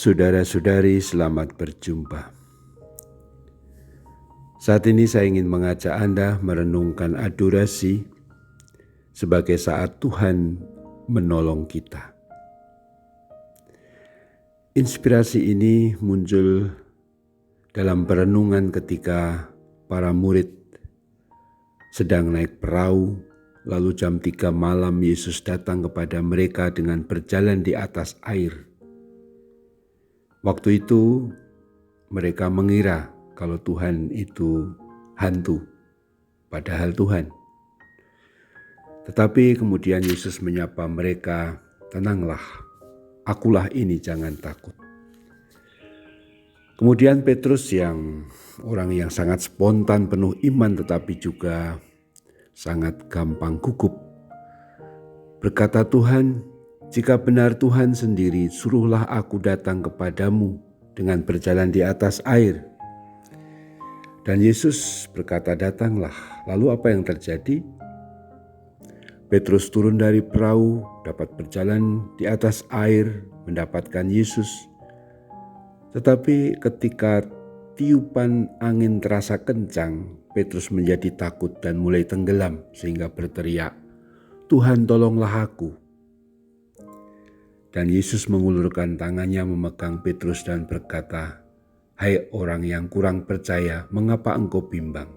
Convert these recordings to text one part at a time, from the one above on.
Saudara-saudari, selamat berjumpa. Saat ini saya ingin mengajak Anda merenungkan adorasi sebagai saat Tuhan menolong kita. Inspirasi ini muncul dalam perenungan ketika para murid sedang naik perahu, lalu jam 3 malam Yesus datang kepada mereka dengan berjalan di atas air. Waktu itu mereka mengira kalau Tuhan itu hantu, padahal Tuhan. Tetapi kemudian Yesus menyapa mereka, "Tenanglah, akulah ini, jangan takut." Kemudian Petrus yang orang yang sangat spontan, penuh iman tetapi juga sangat gampang gugup, berkata, "Tuhan, jika benar Tuhan sendiri, suruhlah aku datang kepadamu dengan berjalan di atas air." Dan Yesus berkata, "Datanglah." Lalu apa yang terjadi? Petrus turun dari perahu, dapat berjalan di atas air, mendapatkan Yesus. Tetapi ketika tiupan angin terasa kencang, Petrus menjadi takut dan mulai tenggelam sehingga berteriak, "Tuhan, tolonglah aku." Dan Yesus mengulurkan tangannya memegang Petrus dan berkata, "Hai orang yang kurang percaya, mengapa engkau bimbang?"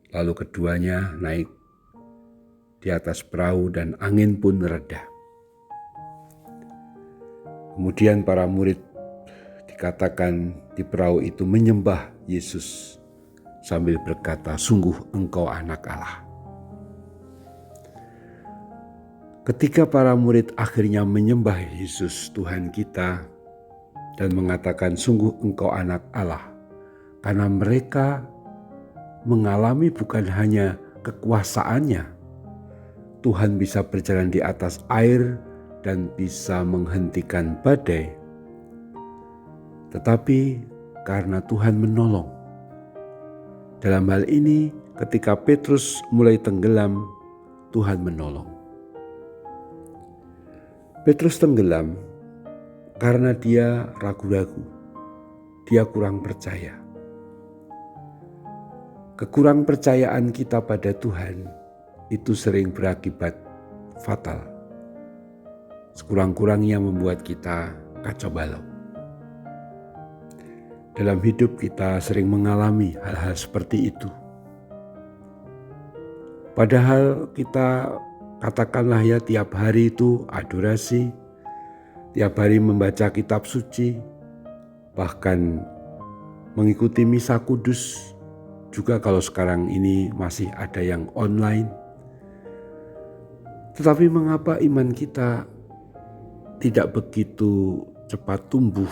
Lalu keduanya naik di atas perahu dan angin pun reda. Kemudian para murid dikatakan di perahu itu menyembah Yesus sambil berkata, "Sungguh engkau anak Allah." Ketika para murid akhirnya menyembah Yesus Tuhan kita dan mengatakan, "Sungguh engkau anak Allah," karena mereka mengalami bukan hanya kekuasaannya, Tuhan bisa berjalan di atas air dan bisa menghentikan badai, tetapi karena Tuhan menolong. Dalam hal ini, ketika Petrus mulai tenggelam, Tuhan menolong. Petrus tenggelam karena dia ragu-ragu, dia kurang percaya. Kekurang percayaan kita pada Tuhan itu sering berakibat fatal. Sekurang-kurangnya membuat kita kacau balau. Dalam hidup kita sering mengalami hal-hal seperti itu. Padahal kita katakanlah ya tiap hari itu adorasi, tiap hari membaca kitab suci, bahkan mengikuti misa kudus, juga kalau sekarang ini masih ada yang online. Tetapi mengapa iman kita tidak begitu cepat tumbuh?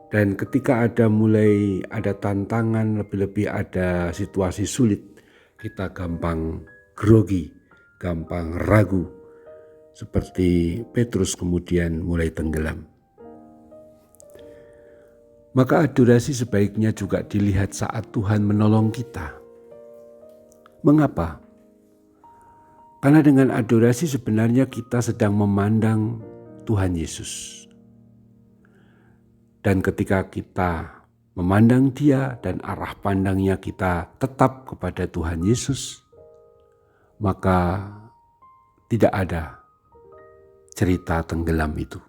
Dan ketika mulai ada tantangan, lebih-lebih ada situasi sulit, kita gampang grogi, gampang ragu, seperti Petrus kemudian mulai tenggelam. Maka adorasi sebaiknya juga dilihat saat Tuhan menolong kita. Mengapa? Karena dengan adorasi sebenarnya kita sedang memandang Tuhan Yesus. Dan ketika kita memandang Dia dan arah pandangnya kita tetap kepada Tuhan Yesus, maka tidak ada cerita tenggelam itu.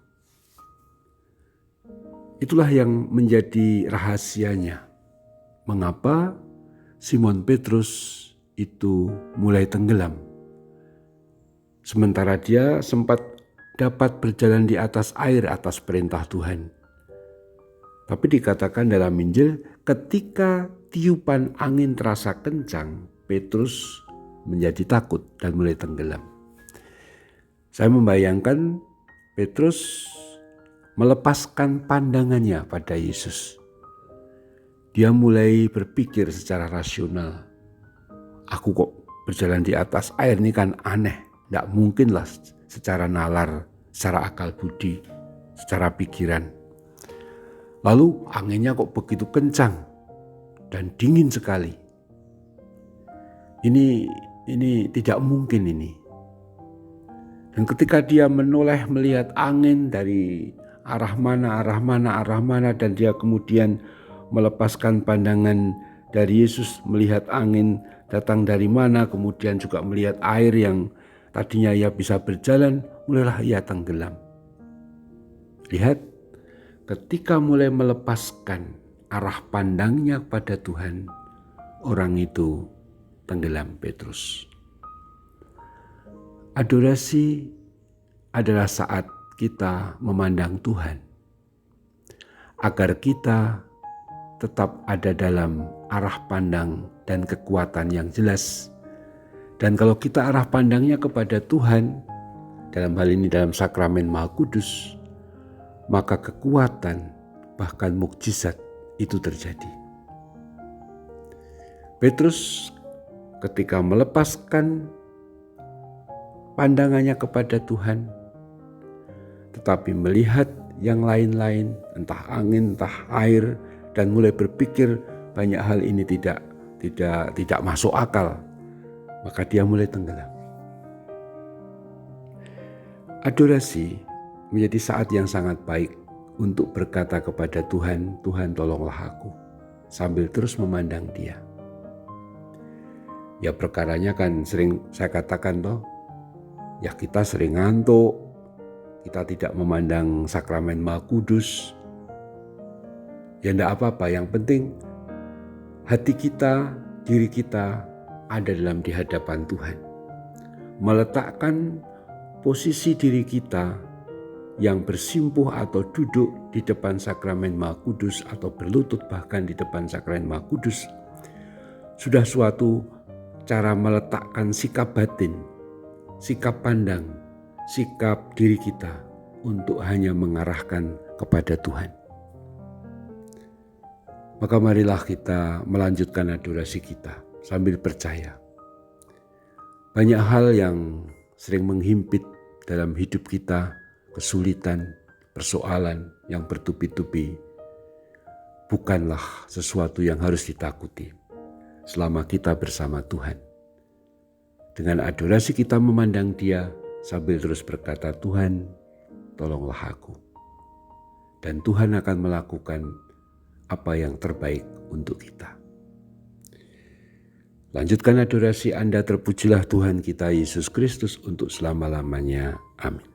Itulah yang menjadi rahasianya. Mengapa Simon Petrus itu mulai tenggelam? Sementara dia sempat dapat berjalan di atas air atas perintah Tuhan. Tapi dikatakan dalam Injil, ketika tiupan angin terasa kencang, Petrus menjadi takut dan mulai tenggelam. Saya membayangkan Petrus melepaskan pandangannya pada Yesus. Dia mulai berpikir secara rasional. Aku kok berjalan di atas air, ini kan aneh. Tidak mungkinlah secara nalar, secara akal budi, secara pikiran. Lalu anginnya kok begitu kencang dan dingin sekali. Ini tidak mungkin ini. Dan ketika dia menoleh melihat angin dari arah mana, dan dia kemudian melepaskan pandangan dari Yesus, melihat angin datang dari mana, kemudian juga melihat air yang tadinya ia bisa berjalan, mulailah ia tenggelam. Lihat, ketika mulai melepaskan arah pandangnya pada Tuhan, orang itu tenggelam Petrus. Adorasi adalah saat kita memandang Tuhan, agar kita tetap ada dalam arah pandang dan kekuatan yang jelas. Dan kalau kita arah pandangnya kepada Tuhan, dalam hal ini dalam sakramen Maha Kudus, maka kekuatan bahkan mukjizat itu terjadi. Petrus ketika melepaskan pandangannya kepada Tuhan, tetapi melihat yang lain-lain, entah angin, entah air, dan mulai berpikir banyak hal ini tidak masuk akal, maka dia mulai tenggelam. Adorasi menjadi saat yang sangat baik untuk berkata kepada Tuhan, Tuhan tolonglah aku, sambil terus memandang Dia. Ya perkaranya kan sering saya katakan ya kita sering ngantuk, kita tidak memandang sakramen Maha Kudus. Ya enggak apa-apa, yang penting hati kita, diri kita ada di hadapan Tuhan. Meletakkan posisi diri kita yang bersimpuh atau duduk di depan sakramen Maha Kudus atau berlutut bahkan di depan sakramen Maha Kudus sudah suatu cara meletakkan sikap batin, sikap pandang, sikap diri kita untuk hanya mengarahkan kepada Tuhan. Maka marilah kita melanjutkan adorasi kita sambil percaya. Banyak hal yang sering menghimpit dalam hidup kita, kesulitan, persoalan yang bertubi-tubi, bukanlah sesuatu yang harus ditakuti selama kita bersama Tuhan. Dengan adorasi kita memandang Dia sambil terus berkata, Tuhan tolonglah aku. Dan Tuhan akan melakukan apa yang terbaik untuk kita. Lanjutkan adorasi Anda, terpujilah Tuhan kita Yesus Kristus untuk selama-lamanya. Amin.